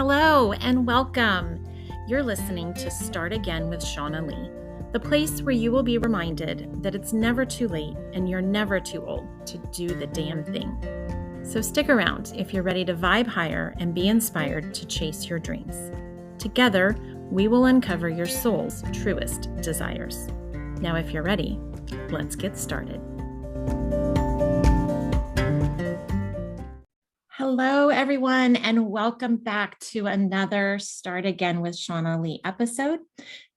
Hello and welcome. You're listening to Start Again with Shauna Lee, the place where you will be reminded that it's never too late and you're never too old to do the damn thing. So stick around if you're ready to vibe higher and be inspired to chase your dreams. Together, we will uncover your soul's truest desires. Now, if you're ready, let's get started. Hello, everyone, and welcome back to another Start Again with Shauna Lee episode.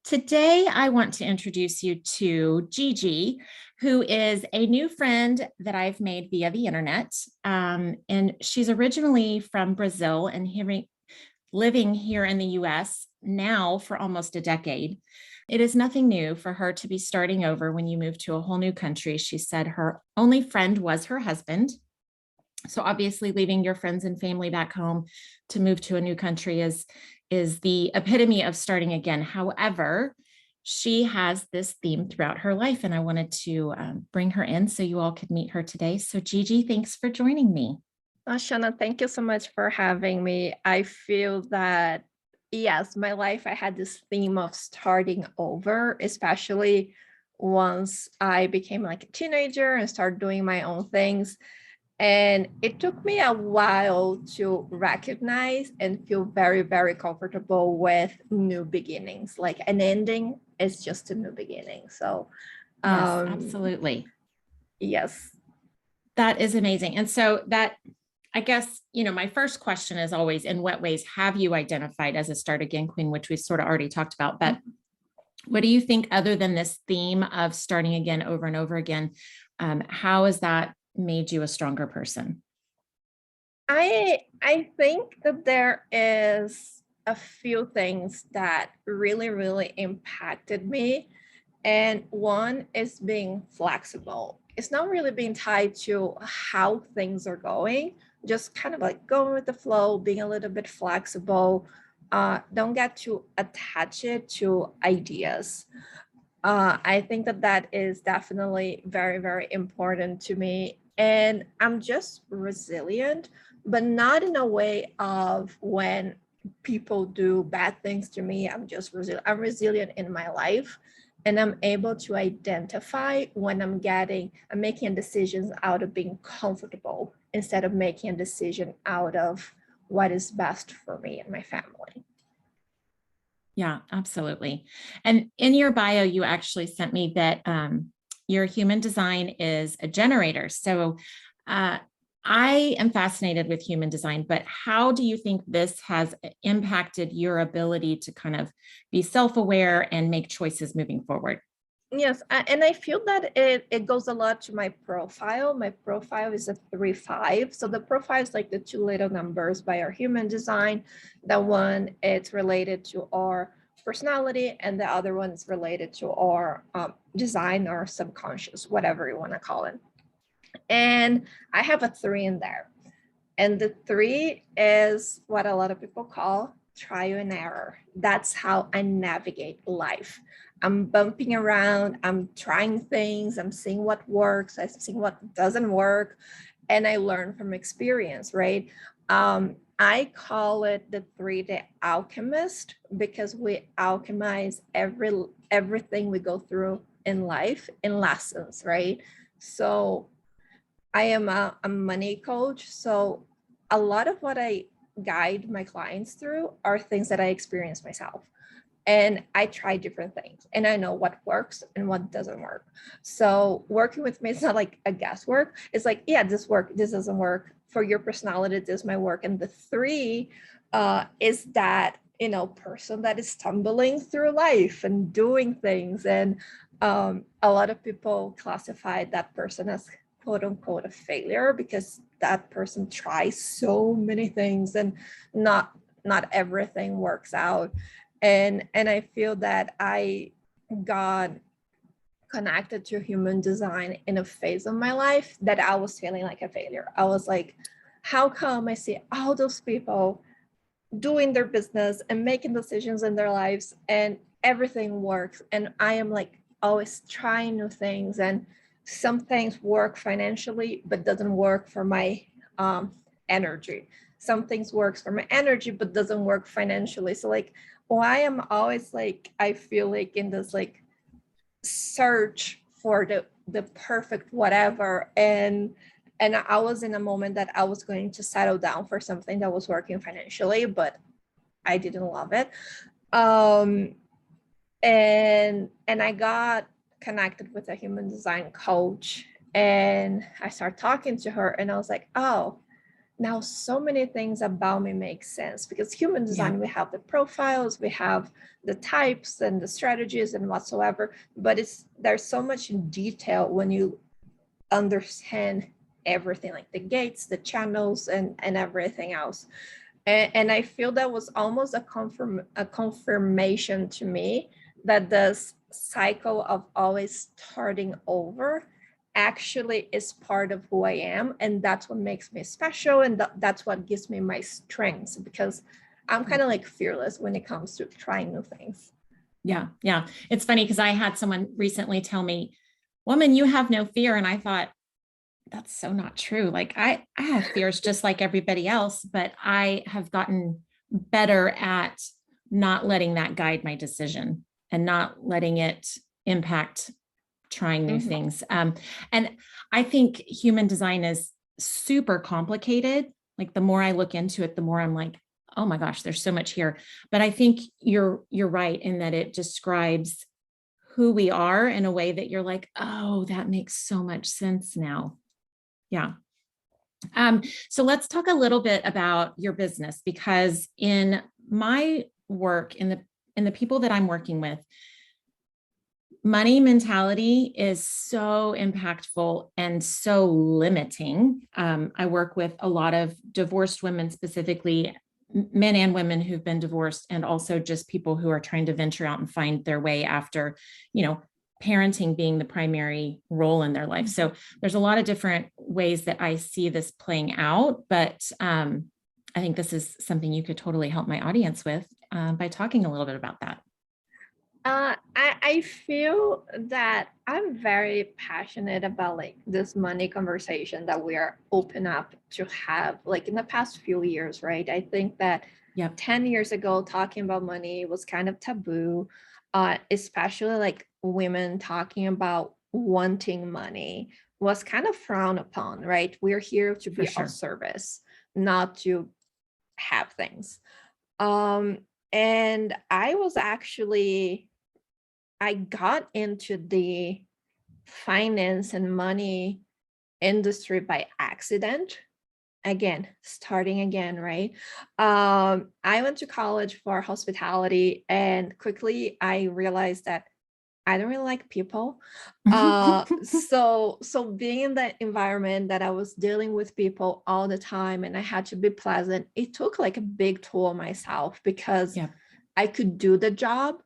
Today, I want to introduce you to Gigi, who is a new friend that I've made via the internet. And she's originally from Brazil and living here in the US now for almost a decade. It is nothing new for her to be starting over when you move to a whole new country. She said her only friend was her husband. So obviously leaving your friends and family back home to move to a new country is the epitome of starting again. However, she has this theme throughout her life, and I wanted to bring her in so you all could meet her today. So Gigi, thanks for joining me. Shauna, thank you so much for having me. I feel that, yes, my life, I had this theme of starting over, especially once I became like a teenager and started doing my own things. And it took me a while to recognize and feel very, very comfortable with new beginnings. Like an ending is just a new beginning. So, yes, absolutely. Yes. That is amazing. And so that, I guess, my first question is always, in what ways have you identified as a Start Again Queen, which we sort of already talked about, but what do you think, other than this theme of starting again over and over again, how has that made you a stronger person? I think that there is a few things that really impacted me. And one is being flexible. It's not really being tied to how things are going, just kind of like going with the flow, being a little bit flexible. Don't get too attached to ideas. I think that is definitely very important to me. And I'm just resilient, but not in a way of when people do bad things to me. I'm just resilient. I'm resilient in my life. And I'm able to identify when I'm making decisions out of being comfortable instead of making a decision out of what is best for me and my family. Yeah, absolutely. And in your bio, you actually sent me that your human design is a generator. So I am fascinated with human design, but how do you think this has impacted your ability to kind of be self-aware and make choices moving forward? Yes, and I feel that it goes a lot to my profile. My profile is a 3-5. So the profile is like the two little numbers by our human design. The one, it's related to our personality, and the other one is related to our design or subconscious, whatever you want to call it. And I have a 3 in there. And the 3 is what a lot of people call trial and error. That's how I navigate life. I'm bumping around, I'm trying things, I'm seeing what works, I'm seeing what doesn't work, and I learn from experience, right? I call it the 3, the alchemist, because we alchemize everything we go through in life in lessons, right? So I am a money coach. So a lot of what I guide my clients through are things that I experience myself. And I try different things and I know what works and what doesn't work. So working with me is not like a guesswork. It's like, yeah, this works, this doesn't work. For your personality, this might work. And the 3 is that, person that is stumbling through life and doing things. And a lot of people classify that person as quote unquote a failure because that person tries so many things and not everything works out. And I feel that I got connected to human design in a phase of my life that I was feeling like a failure. I was like, how come I see all those people doing their business and making decisions in their lives and everything works, and I am like always trying new things, and some things work financially but doesn't work for my energy. some things works for my energy, but doesn't work financially. So like, why am always like, I feel like in this like search for the perfect whatever. And I was in a moment that I was going to settle down for something that was working financially, but I didn't love it. And I got connected with a human design coach, and I started talking to her, and I was like, oh, now so many things about me make sense, because human design, we have the profiles, we have the types and the strategies and whatsoever, but there's so much in detail when you understand everything, like the gates, the channels, and everything else. And I feel that was almost a confirmation to me that this cycle of always starting over actually is part of who I am. And that's what makes me special. And that's what gives me my strengths, because I'm kind of like fearless when it comes to trying new things. Yeah. Yeah. It's funny because I had someone recently tell me, woman, you have no fear. And I thought, that's so not true. Like I have fears just like everybody else, but I have gotten better at not letting that guide my decision and not letting it impact trying new things. And I think human design is super complicated. Like the more I look into it, the more I'm like, oh my gosh, there's so much here. But I think you're right in that it describes who we are in a way that you're like, oh, that makes so much sense now. Yeah. So let's talk a little bit about your business, because in my work, in the people that I'm working with, money mentality is so impactful and so limiting. I work with a lot of divorced women, specifically men and women who've been divorced, and also just people who are trying to venture out and find their way after, parenting being the primary role in their life. So there's a lot of different ways that I see this playing out, but I think this is something you could totally help my audience with by talking a little bit about that. I feel that I'm very passionate about like this money conversation that we are open up to have, like in the past few years, right? I think that 10 years ago, talking about money was kind of taboo, especially like women talking about wanting money was kind of frowned upon, right? We're here to be of service, not to have things. And I got into the finance and money industry by accident. Again, starting again, right? I went to college for hospitality, and quickly I realized that I don't really like people. So being in that environment that I was dealing with people all the time and I had to be pleasant, it took like a big toll on myself, because I could do the job.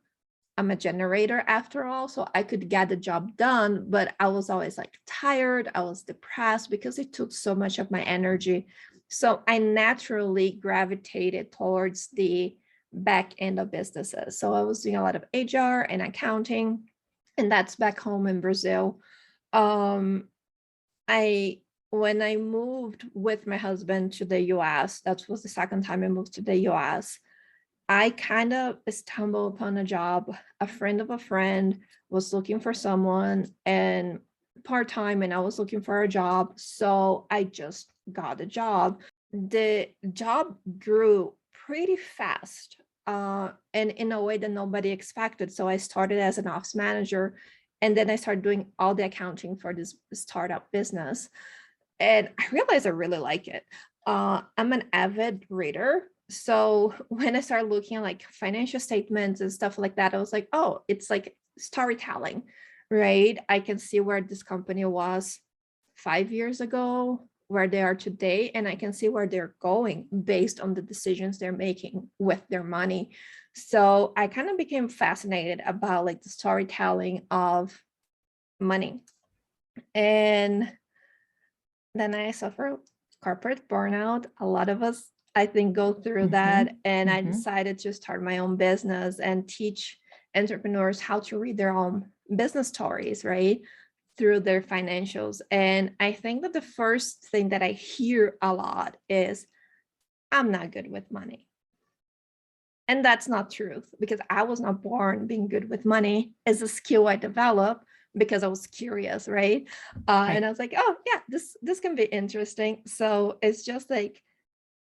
I'm a generator after all, so I could get the job done, but I was always like tired. I was depressed because it took so much of my energy. So I naturally gravitated towards the back end of businesses. So I was doing a lot of HR and accounting, and that's back home in Brazil. When I moved with my husband to the US, that was the second time I moved to the US, I kind of stumbled upon a job. A friend of a friend was looking for someone and part-time, and I was looking for a job. So I just got a job. The job grew pretty fast, and in a way that nobody expected. So I started as an ops manager, and then I started doing all the accounting for this startup business. And I realized I really like it. I'm an avid reader. So when I started looking at like financial statements and stuff like that, I was like, oh, it's like storytelling, right? I can see where this company was 5 years ago, where they are today, and I can see where they're going based on the decisions they're making with their money. So I kind of became fascinated about like the storytelling of money. And then I suffered corporate burnout. A lot of us, I think, go through that. And I decided to start my own business and teach entrepreneurs how to read their own business stories, right? Through their financials. And I think that the first thing that I hear a lot is, I'm not good with money. And that's not truth, because I was not born being good with money. As a skill I developed because I was curious, right? Right. And I was like, oh yeah, this can be interesting. So it's just like,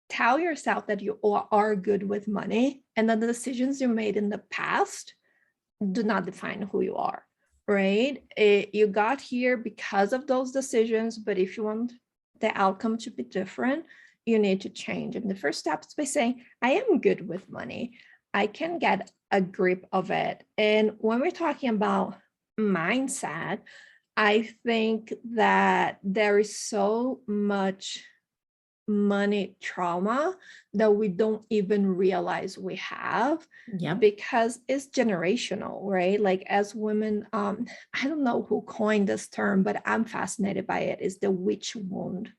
tell yourself that you are good with money, and that the decisions you made in the past do not define who you are, right? You got here because of those decisions, but if you want the outcome to be different, you need to change. And the first step is by saying, I am good with money. I can get a grip of it. And when we're talking about mindset, I think that there is so much money trauma that we don't even realize we have, Yep. because it's generational, right? Like as women, I don't know who coined this term, but I'm fascinated by it, is the witch wound.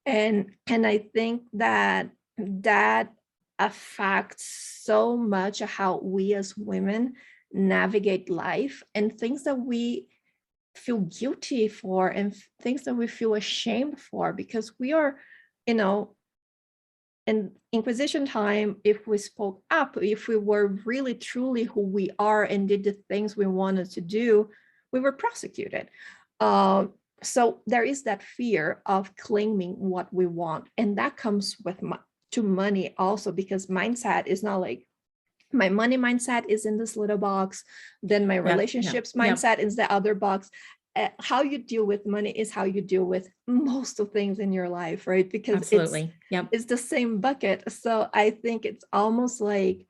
And I think that that affects so much how we as women navigate life, and things that we feel guilty for, and things that we feel ashamed for, because we are, you know, in Inquisition time, if we spoke up, if we were really truly who we are and did the things we wanted to do, we were prosecuted. So there is that fear of claiming what we want, and that comes with to money also, because mindset is not like, my money mindset is in this little box, then my relationships mindset is the other box. How you deal with money is how you deal with most of things in your life, right? Because Absolutely. Yep. it's the same bucket. So I think it's almost like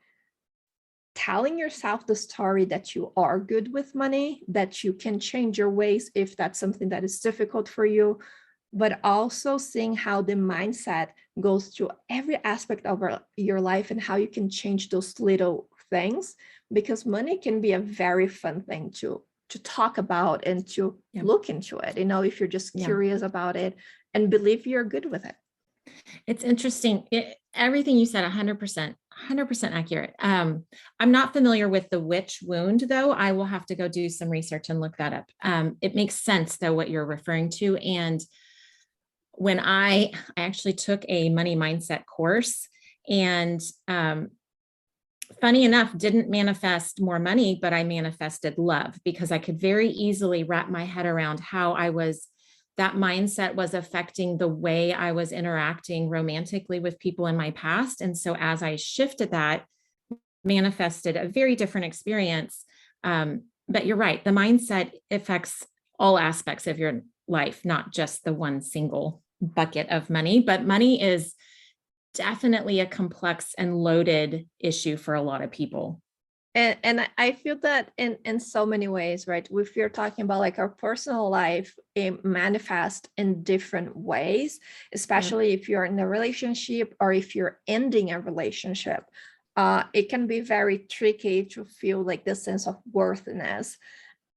telling yourself the story that you are good with money, that you can change your ways if that's something that is difficult for you, but also seeing how the mindset goes through every aspect of your life, and how you can change those little things, because money can be a very fun thing to talk about and to look into it, if you're just curious about it and believe you're good with it. It's interesting. Everything you said, 100%, 100% accurate. I'm not familiar with the witch wound, though. I will have to go do some research and look that up. It makes sense, though, what you're referring to. And when I actually took a money mindset course, and funny enough, didn't manifest more money, but I manifested love, because I could very easily wrap my head around how that mindset was affecting the way I was interacting romantically with people in my past. And so as I shifted that, manifested a very different experience. But you're right, the mindset affects all aspects of your life, not just the one single bucket of money. But money is definitely a complex and loaded issue for a lot of people. And I feel that in so many ways, right? If you're talking about like our personal life, it manifests in different ways, especially if you're in a relationship or if you're ending a relationship. It can be very tricky to feel like this sense of worthiness.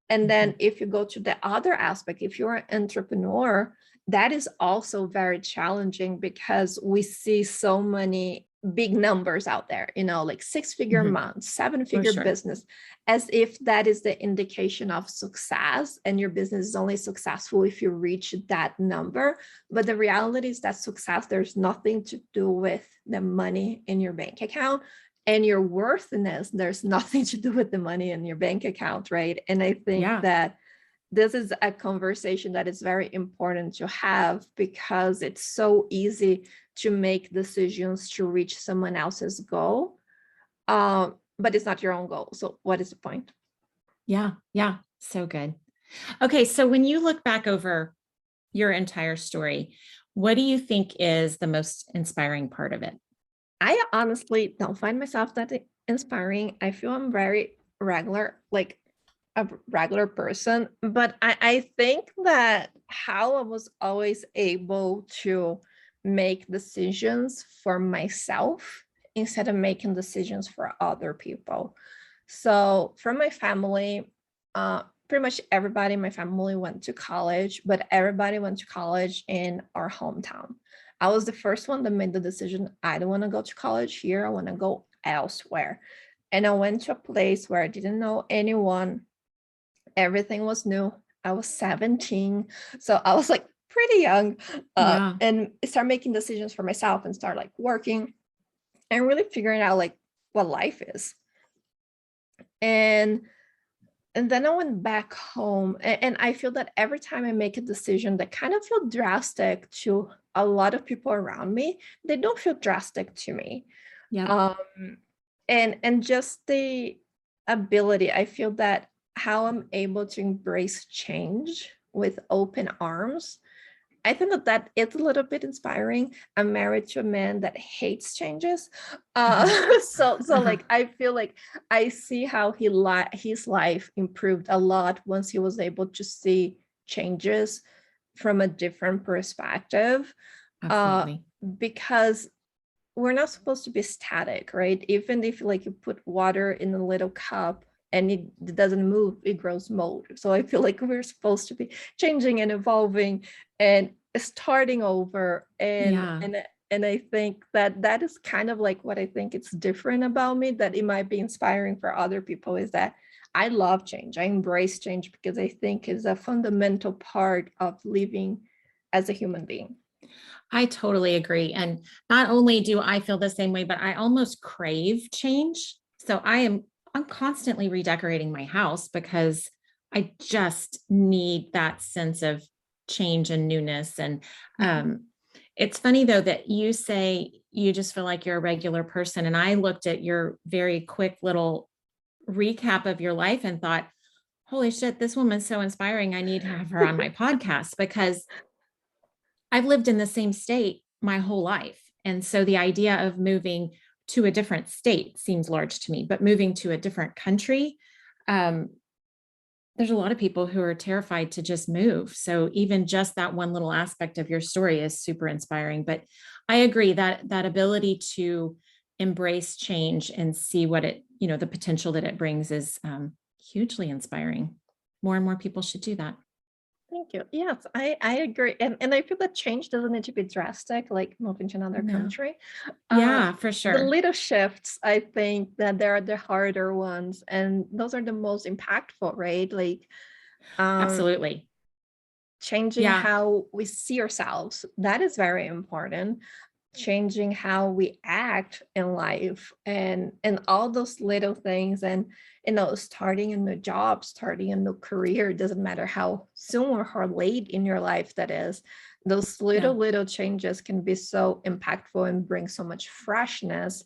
And then if you go to the other aspect, if you're an entrepreneur, that is also very challenging, because we see so many big numbers out there, like 6-figure months, 7-figure business, as if that is the indication of success, and your business is only successful if you reach that number. But the reality is that success, there's nothing to do with the money in your bank account, and your worthiness, there's nothing to do with the money in your bank account, right? And I think that this is a conversation that is very important to have, because it's so easy to make decisions to reach someone else's goal, but it's not your own goal. So what is the point? Yeah. So good. Okay. So when you look back over your entire story, what do you think is the most inspiring part of it? I honestly don't find myself that inspiring. I feel I'm very regular, like a regular person, but I think that how I was always able to make decisions for myself instead of making decisions for other people. So from my family, pretty much everybody in my family went to college, but everybody went to college in our hometown. I was the first one that made the decision, I don't want to go to college here, I want to go elsewhere. And I went to a place where I didn't know anyone. Everything was new. I was 17. So I was like pretty young, Yeah. and start making decisions for myself and start like working and really figuring out like what life is. And then I went back home, and I feel that every time I make a decision that kind of feel drastic to a lot of people around me, they don't feel drastic to me. Yep. Um, and just the ability, I feel that how I'm able to embrace change with open arms, I think that that is a little bit inspiring. I'm married to a man that hates changes. Uh-huh. So Uh-huh. like I feel like I see how his life improved a lot once he was able to see changes from a different perspective. Uh, Absolutely. because we're not supposed to be static, right? Even if like you put water in a little cup and it doesn't move, it grows mold. So I feel like we're supposed to be changing and evolving and starting over. Yeah. And I think that that is kind of like what I think it's different about me, that it might be inspiring for other people, is that I love change. I embrace change because I think is a fundamental part of living as a human being. I totally agree. And not only do I feel the same way, but I almost crave change. So I'm constantly redecorating my house because I just need that sense of change and newness. And Mhm. um, it's funny though that you say you just feel like you're a regular person. And I looked at your very quick little recap of your life and thought, holy shit, this woman's so inspiring. I need to have her on my podcast because I've lived in the same state my whole life. And so the idea of moving to a different state seems large to me, but moving to a different country, um, there's a lot of people who are terrified to just move. So even just that one little aspect of your story is super inspiring. But I agree that that ability to embrace change and see what it, the potential that it brings is hugely inspiring. More and more people should do that. Thank you. Yes, I agree. And I feel that change doesn't need to be drastic, like moving to another No. country. Uh, Yeah, for the sure. little shifts, I think that they're the harder ones, and those are the most impactful, right? Like um, Absolutely. changing Yeah. how we see ourselves, that is very important. Changing how we act in life, and all those little things. And starting a new job, starting a new career, doesn't matter how soon or how late in your life that is, those Yeah. little changes can be so impactful and bring so much freshness.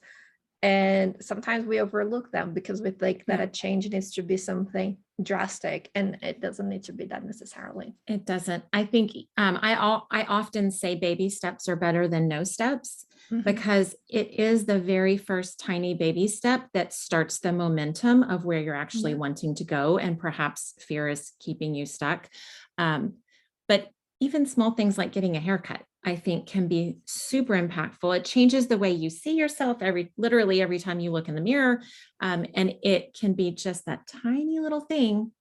And sometimes we overlook them because we think that Yeah. a change needs to be something drastic, and it doesn't need to be that necessarily. It doesn't. I think I often say baby steps are better than no steps Mhm. because it is the very first tiny baby step that starts the momentum of where you're actually Yeah. wanting to go, and perhaps fear is keeping you stuck. Um, but even small things like getting a haircut, I think, can be super impactful. It changes the way you see yourself literally every time you look in the mirror, and it can be just that tiny little thing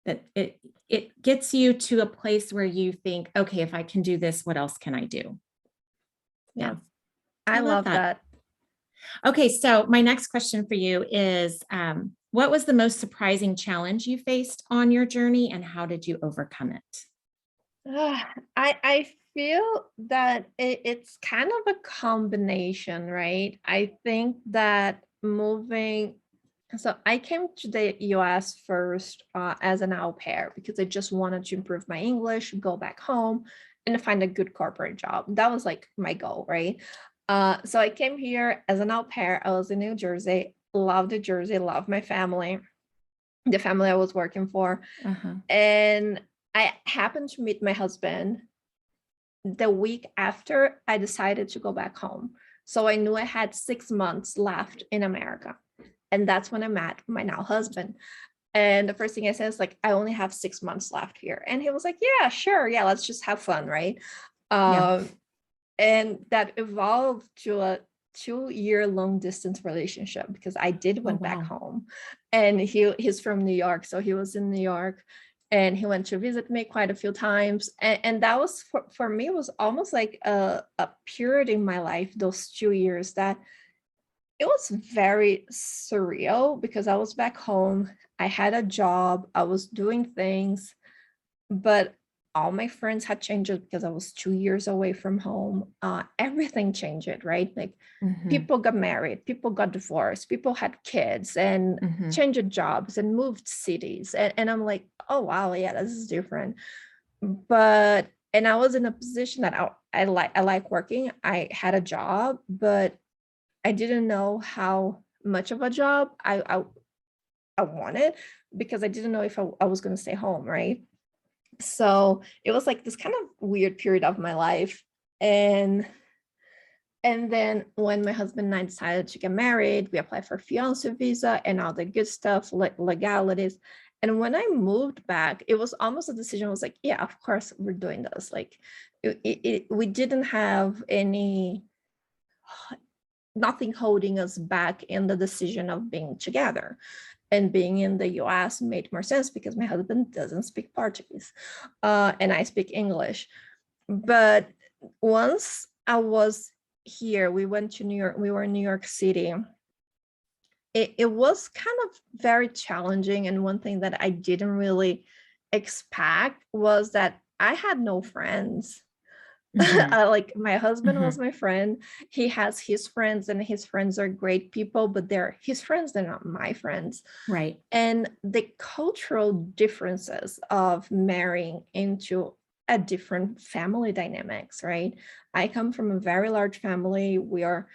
that it gets you to a place where you think, okay, if I can do this, what else can I do? Yeah, Yeah, I I love love that. that. Okay, so my next question for you is, what was the most surprising challenge you faced on your journey, and how did you overcome it? I feel that it's kind of a combination, right? I think that moving, so I came to the US first as an au pair because I just wanted to improve my English, go back home, and find a good corporate job. That was like my goal, right? So I came here as an au pair. I was in New Jersey, loved New Jersey, loved my family, the family I was working for. Uh-huh. And I happened to meet my husband the week after I decided to go back home. So I knew I had 6 months left in America. And that's when I met my now husband. And the first thing I said is like, I only have 6 months left here. And he was like, yeah, sure. Yeah, let's just have fun, right? Yeah. Um, and that evolved to a 2 year long distance relationship because I did Oh, went back wow. home, and he's from New York, so he was in New York, and he went to visit me quite a few times, and that was for me was almost like a period in my life, those 2 years, that it was very surreal because I was back home, I had a job, I was doing things, but all my friends had changed because I was 2 years away from home. Everything changed, right? Like Mhm. people got married, people got divorced, people had kids and Mhm. changed jobs and moved cities. And I'm like, oh, wow, yeah, this is different. And I was in a position that I like working. I had a job, but I didn't know how much of a job I wanted because I didn't know if I was going to stay home, right? So it was like this kind of weird period of my life. And then when my husband and I decided to get married, we applied for fiance visa and all the good stuff, like legalities. And when I moved back, it was almost a decision. I was like, yeah, of course we're doing this. Like we didn't have nothing holding us back in the decision of being together. And being in the US made more sense because my husband doesn't speak Portuguese, and I speak English. But once I was here, we went to New York, we were in New York City. It was kind of very challenging. And one thing that I didn't really expect was that I had no friends. Mhm. Like my husband was Mhm. my friend. He has his friends, and his friends are great people, but they're his friends, they're not my friends. Right. And the cultural differences of marrying into a different family dynamics, right? I come from a very large family. We are,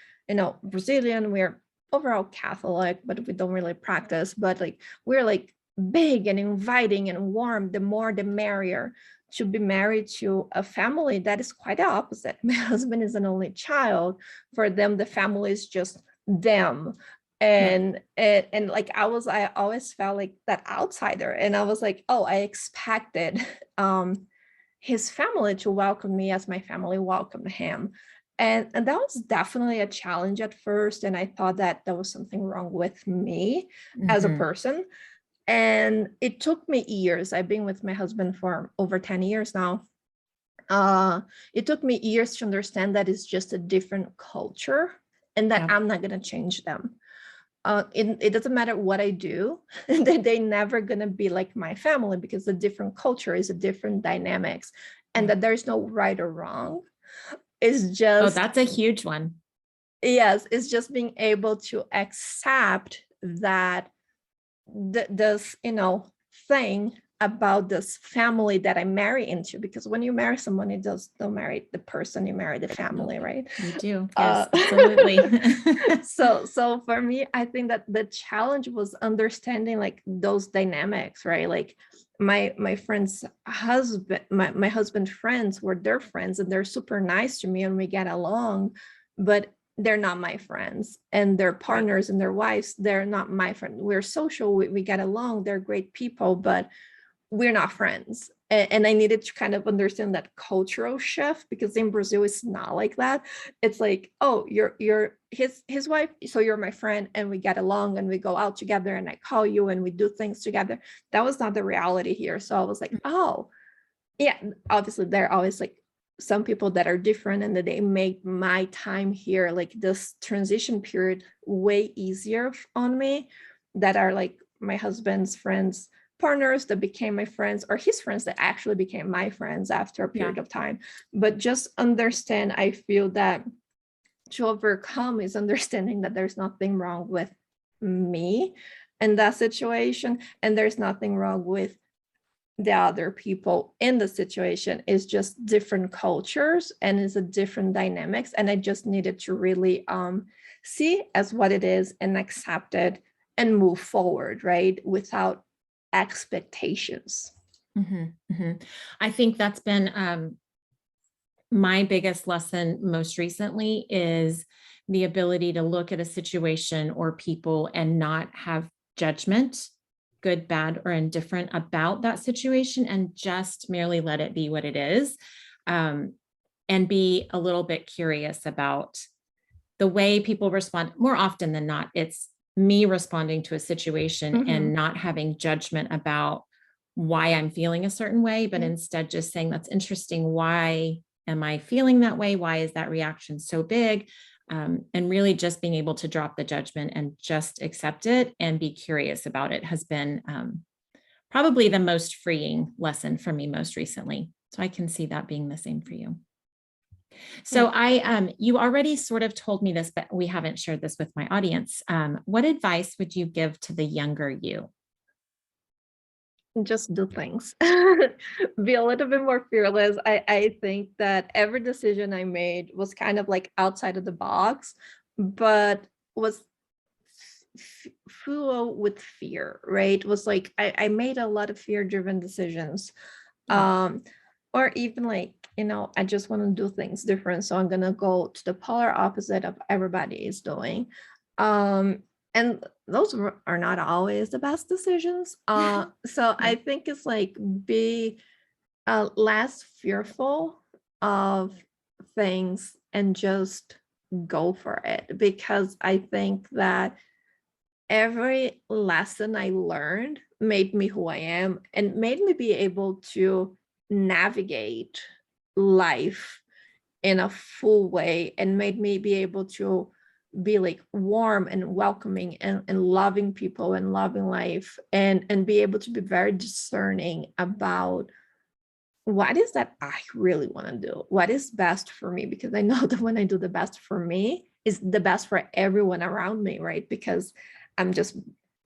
Brazilian, we're overall Catholic, but we don't really practice, but like we're like big and inviting and warm. The more the merrier. To be married to a family that is quite the opposite. My husband is an only child. For them, the family is just them. Yeah. And like I always felt like that outsider, and I was like, oh, I expected his family to welcome me as my family welcomed him. And that was definitely a challenge at first, and I thought that there was something wrong with me as a Mhm. person. And it took me years. I've been with my husband for over 10 years now. It took me years to understand that it's just a different culture and that Yeah. I'm not going to change them. It doesn't matter what I do, they're never going to be like my family because the different culture is a different dynamics, and Yeah. that there's no right or wrong. It's Oh, just, that's a huge one. yes, it's just being able to accept that this thing about this family that I marry into, because when you marry someone, you just don't marry the person, you marry the Nope. family, right? You do. uh, Yes, absolutely. so for me, I think that the challenge was understanding like those dynamics, right? Like my friend's husband, my husband's friends were their friends, and they're super nice to me and we get along, but they're not my friends. And their Right. partners and their wives, they're not my friend. We're social, we get along, they're great people, but we're not friends. And I needed to kind of understand that cultural shift, because in Brazil it's not like that. It's like, oh, you're his wife, so you're my friend, and we get along and we go out together and I call you and we do things together. That was not the reality here. So I was like, oh, yeah, obviously there are always like some people that are different, and that they make my time here, like this transition period, way easier on me, that are like my husband's friends, partners that became my friends, or his friends that actually became my friends after a Yeah. period of time. But just understand, I feel that to overcome is understanding that there's nothing wrong with me in that situation, and there's nothing wrong with the other people in the situation. Is just different cultures and is a different dynamics, and I just needed to really see as what it is and accept it and move forward, right, without expectations. Mhm. Mhm. I think that's been my biggest lesson most recently is the ability to look at a situation or people and not have judgment, good, bad, or indifferent about that situation, and just merely let it be what it is. Um, and be a little bit curious about the way people respond. More often than not, it's me responding to a situation and Mm-hmm. not having judgment about why I'm feeling a certain way, but Yeah. instead just saying, that's interesting. Why am I feeling that way? Why is that reaction so big? And really just being able to drop the judgment and just accept it and be curious about it has been probably the most freeing lesson for me most recently. So I can see that being the same for you. So you already sort of told me this, but we haven't shared this with my audience. What advice would you give to the younger you? Just do things. Be a little bit more fearless. I think that every decision I made was kind of like outside of the box, but was full with fear, right? It was like I made a lot of fear-driven decisions. Yeah. Or even like, I just want to do things different. So I'm gonna go to the polar opposite of everybody is doing. And those are not always the best decisions. So I think it's like be less fearful of things and just go for it, because I think that every lesson I learned made me who I am and made me be able to navigate life in a full way, and made me be able to be like warm and welcoming and loving people and loving life, and be able to be very discerning about what is that I really want to do, what is best for me, because I know that when I do the best for me is the best for everyone around me, right? Because I'm just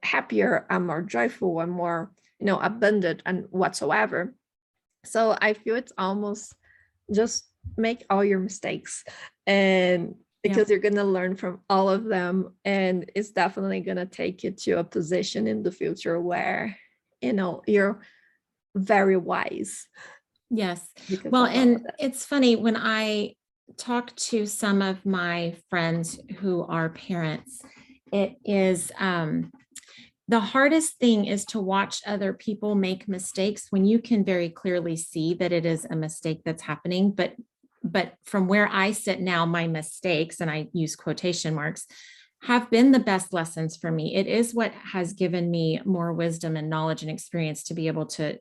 happier, I'm more joyful, I'm more, abundant and whatsoever. So I feel it's almost just make all your mistakes, and because you're going to learn from all of them, and it's definitely going to take you to a position in the future where you're very wise. Yes. Well, and it's funny when I talk to some of my friends who are parents, it is the hardest thing is to watch other people make mistakes when you can very clearly see that it is a mistake that's happening. But from where I sit now, my mistakes, and I use quotation marks, have been the best lessons for me. It is what has given me more wisdom and knowledge and experience to be able to,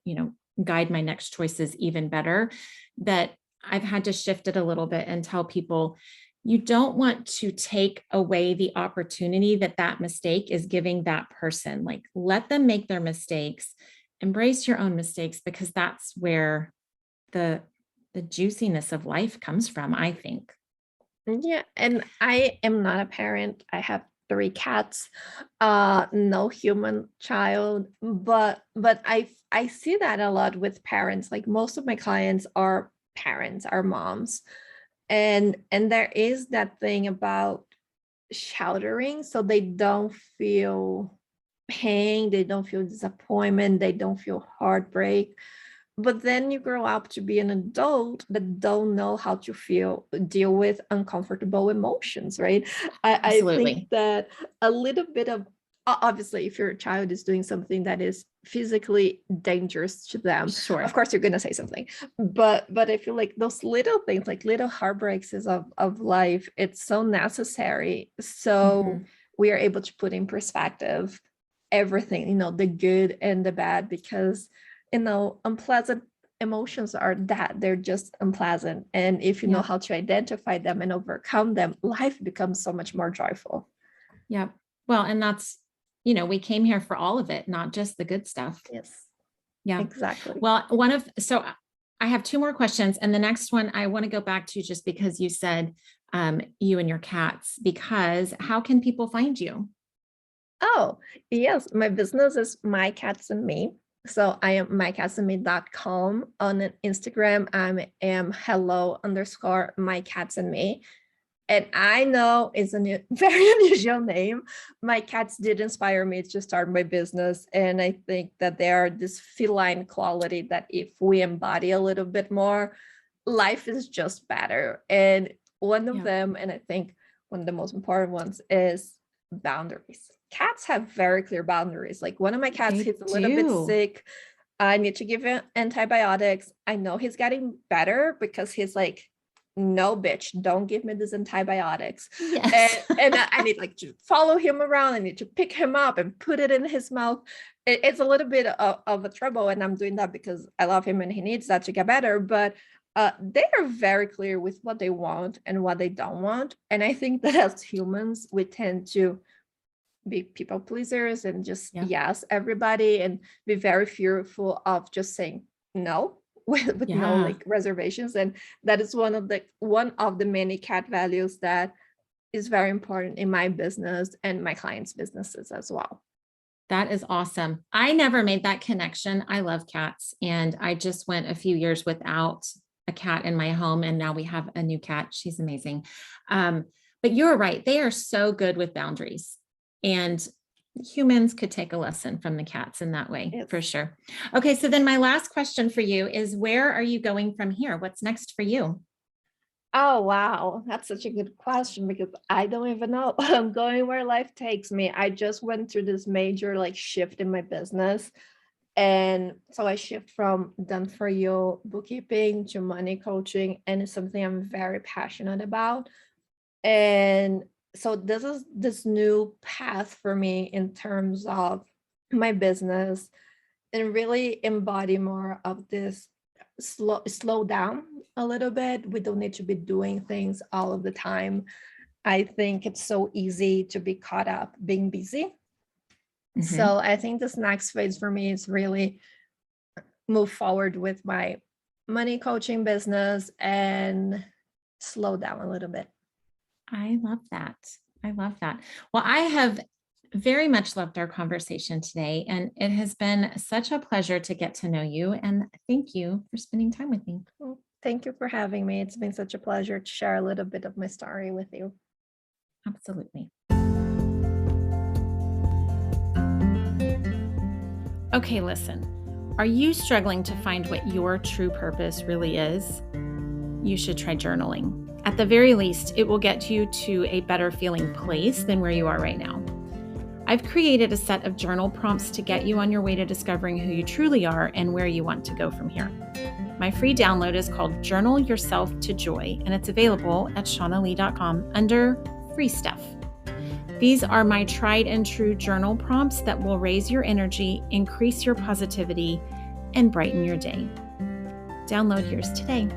guide my next choices even better, that I've had to shift it a little bit and tell people, you don't want to take away the opportunity that mistake is giving that person. Like, let them make their mistakes, embrace your own mistakes, because that's where the juiciness of life comes from, I think. Yeah, and I am not a parent. I have 3 cats, no human child, but I see that a lot with parents. Like most of my clients are parents, are moms, and there is that thing about sheltering, so they don't feel pain, they don't feel disappointment, they don't feel heartbreak. But then you grow up to be an adult that don't know how to deal with uncomfortable emotions, right? I think that a little bit of, obviously, if your child is doing something that is physically dangerous to them, sure, of course you're going to say something. But I feel like those little things, like little heartbreaks of life, it's so necessary. So we are able to put in perspective everything, the good and the bad, because unpleasant emotions are that they're just unpleasant, and if you know how to identify them and overcome them, life becomes so much more joyful. Yeah. Well, and that's, we came here for all of it, not just the good stuff. Yes. Yeah, exactly. Well, so I have 2 more questions, and the next one I want to go back to, just because you said you and your cats, because how can people find you? Oh, yes. My business is My Cats and Me. So I am mycatsandme.com. On Instagram, I am hello_my_cats_and_me. And I know it's a very unusual name. My cats did inspire me to start my business. And I think that they are this feline quality that if we embody a little bit more, life is just better. And one of them, and I think one of the most important ones, is boundaries. Cats have very clear boundaries. Like one of my cats, he's a little bit sick. I need to give him antibiotics. I know he's getting better because he's like, no, bitch, don't give me these antibiotics. Yes. And I need like to follow him around. I need to pick him up and put it in his mouth. It's a little bit of a trouble. And I'm doing that because I love him and he needs that to get better. But they are very clear with what they want and what they don't want. And I think that as humans, we tend to be people pleasers and just yes everybody, and be very fearful of just saying no with no Yeah. like reservations. And that is one of the many cat values that is very important in my business and my clients' businesses as well. That is awesome. I never made that connection. I love cats, and I just went a few years without a cat in my home, and now we have a new cat. She's amazing. Um, but you're right. They are so good with boundaries, and humans could take a lesson from the cats in that way for Yes. sure. Okay, so then my last question for you is, where are you going from here? What's next for you? Oh, wow. That's such a good question because I don't even know. I'm going where life takes me. I just went through this major like shift in my business. And so I shift from done for you bookkeeping to money coaching, and it's something I'm very passionate about. And so this is this new path for me in terms of my business, and really embody more of this slow down a little bit. We don't need to be doing things all of the time. I think it's so easy to be caught up being busy. Mhm. So I think this next phase for me is really move forward with my money coaching business and slow down a little bit. I love that. I love that. Well, I have very much loved our conversation today, and it has been such a pleasure to get to know you. And thank you for spending time with me. Well, thank you for having me. It's been such a pleasure to share a little bit of my story with you. Absolutely. Okay, listen. Are you struggling to find what your true purpose really is? You should try journaling. At the very least, it will get you to a better feeling place than where you are right now. I've created a set of journal prompts to get you on your way to discovering who you truly are and where you want to go from here. My free download is called Journal Yourself to Joy, and it's available at shaunalee.com under Free Stuff. These are my tried and true journal prompts that will raise your energy, increase your positivity, and brighten your day. Download yours today.